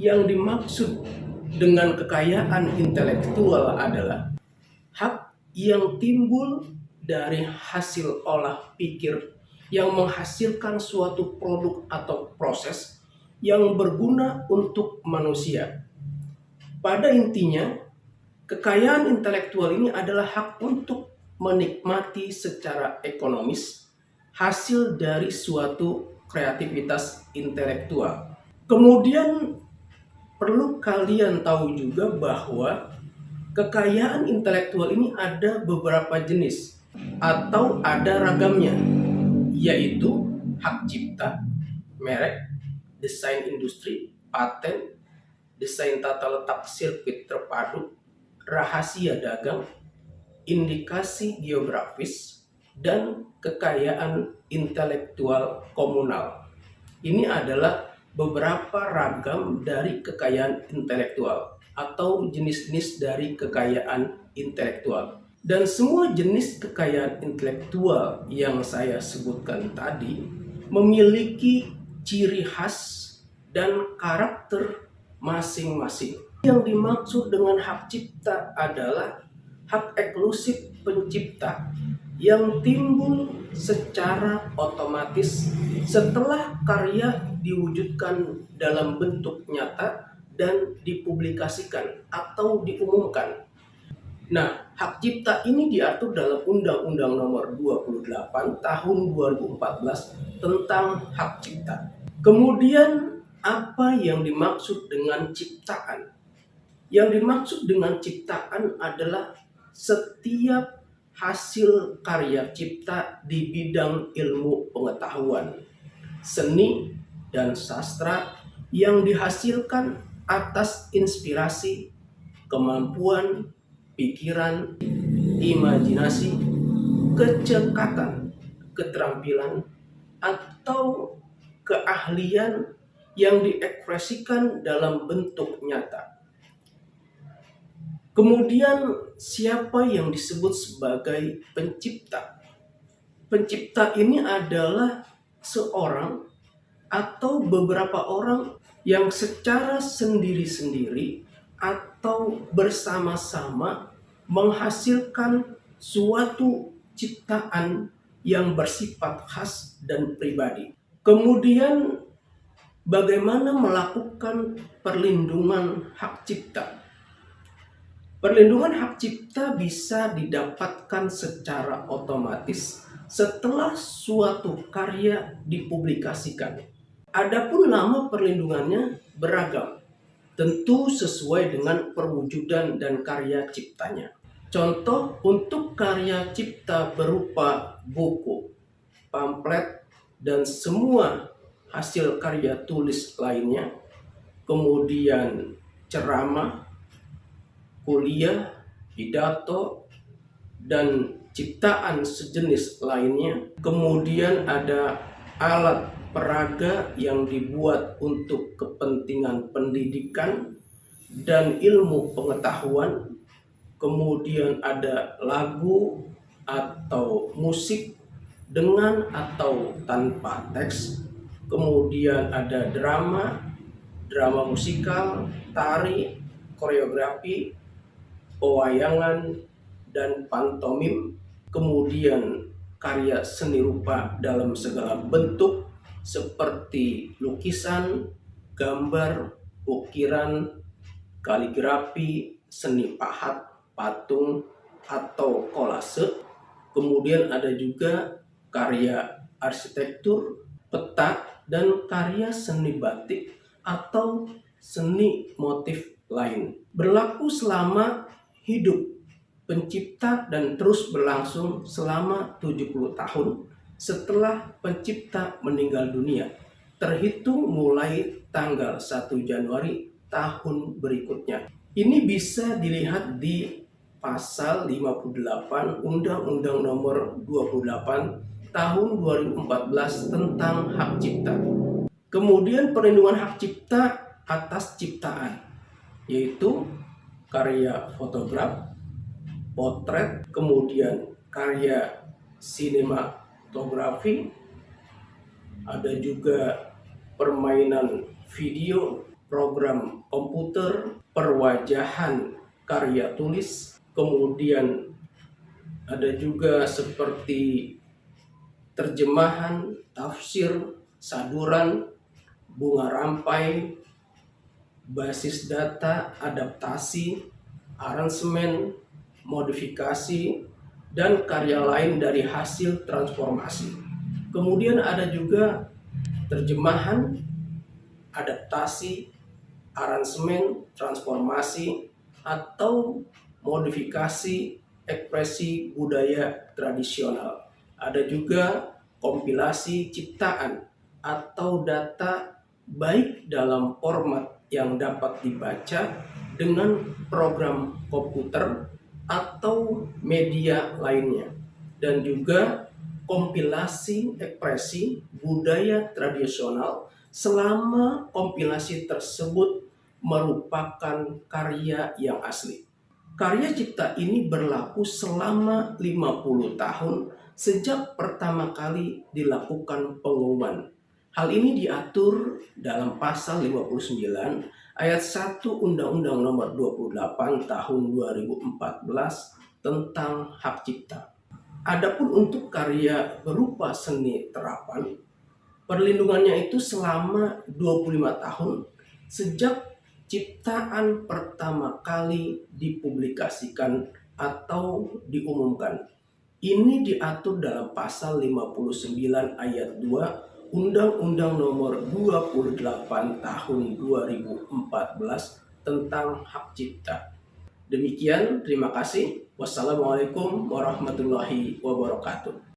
Yang dimaksud dengan kekayaan intelektual adalah hak yang timbul dari hasil olah pikir yang menghasilkan suatu produk atau proses yang berguna untuk manusia. Pada intinya, kekayaan intelektual ini adalah hak untuk menikmati secara ekonomis hasil dari suatu kreativitas intelektual. Kemudian perlu kalian tahu juga bahwa kekayaan intelektual ini ada beberapa jenis atau ada ragamnya, yaitu hak cipta, merek, desain industri, paten, desain tata letak sirkuit terpadu, rahasia dagang, indikasi geografis, dan kekayaan intelektual komunal. Ini adalah beberapa ragam dari kekayaan intelektual atau jenis-jenis dari kekayaan intelektual. Dan semua jenis kekayaan intelektual yang saya sebutkan tadi memiliki ciri khas dan karakter masing-masing. Yang dimaksud dengan hak cipta adalah hak eksklusif pencipta yang timbul secara otomatis setelah karya diwujudkan dalam bentuk nyata dan dipublikasikan atau diumumkan. Nah, hak cipta ini diatur dalam Undang-Undang Nomor 28 Tahun 2014 tentang hak cipta. Kemudian, apa yang dimaksud dengan ciptaan? Yang dimaksud dengan ciptaan adalah setiap hasil karya cipta di bidang ilmu pengetahuan, seni, dan sastra yang dihasilkan atas inspirasi, kemampuan, pikiran, imajinasi, kecekatan, keterampilan, atau keahlian yang diekspresikan dalam bentuk nyata. Kemudian, siapa yang disebut sebagai pencipta? Pencipta ini adalah seorang atau beberapa orang yang secara sendiri-sendiri atau bersama-sama menghasilkan suatu ciptaan yang bersifat khas dan pribadi. Kemudian, bagaimana melakukan perlindungan hak cipta? Perlindungan hak cipta bisa didapatkan secara otomatis setelah suatu karya dipublikasikan. Adapun lama perlindungannya beragam, tentu sesuai dengan perwujudan dan karya ciptanya. Contoh untuk karya cipta berupa buku, pamflet, dan semua hasil karya tulis lainnya, kemudian ceramah, kuliah, pidato, dan ciptaan sejenis lainnya. Kemudian ada alat peraga yang dibuat untuk kepentingan pendidikan dan ilmu pengetahuan. Kemudian ada lagu atau musik dengan atau tanpa teks. Kemudian ada drama, drama musikal, tari, koreografi, pewayangan, dan pantomim. Kemudian karya seni rupa dalam segala bentuk seperti lukisan, gambar, ukiran, kaligrafi, seni pahat, patung, atau kolase. Kemudian ada juga karya arsitektur, peta, dan karya seni batik atau seni motif lain. Berlaku selama hidup pencipta dan terus berlangsung selama 70 tahun setelah pencipta meninggal dunia, terhitung mulai tanggal 1 Januari tahun berikutnya. Ini bisa dilihat di pasal 58 Undang-Undang Nomor 28 Tahun 2014 tentang hak cipta. Kemudian perlindungan hak cipta atas ciptaan, yaitu karya fotograf, potret, kemudian karya sinematografi, ada juga permainan video, program komputer, perwajahan karya tulis, kemudian ada juga seperti terjemahan, tafsir, saduran, bunga rampai, basis data, adaptasi, aransemen, modifikasi, dan karya lain dari hasil transformasi. Kemudian ada juga terjemahan, adaptasi, aransemen, transformasi, atau modifikasi ekspresi budaya tradisional. Ada juga kompilasi ciptaan atau data baik dalam format yang dapat dibaca dengan program komputer atau media lainnya, dan juga kompilasi ekspresi budaya tradisional selama kompilasi tersebut merupakan karya yang asli. Karya cipta ini berlaku selama 50 tahun sejak pertama kali dilakukan pengumuman. Hal ini diatur dalam pasal 59 ayat 1 Undang-Undang Nomor 28 Tahun 2014 tentang hak cipta. Adapun untuk karya berupa seni terapan, perlindungannya itu selama 25 tahun sejak ciptaan pertama kali dipublikasikan atau diumumkan. Ini diatur dalam pasal 59 ayat 2 Undang-Undang Nomor 28 Tahun 2014 tentang hak cipta. Demikian, terima kasih. Wassalamualaikum warahmatullahi wabarakatuh.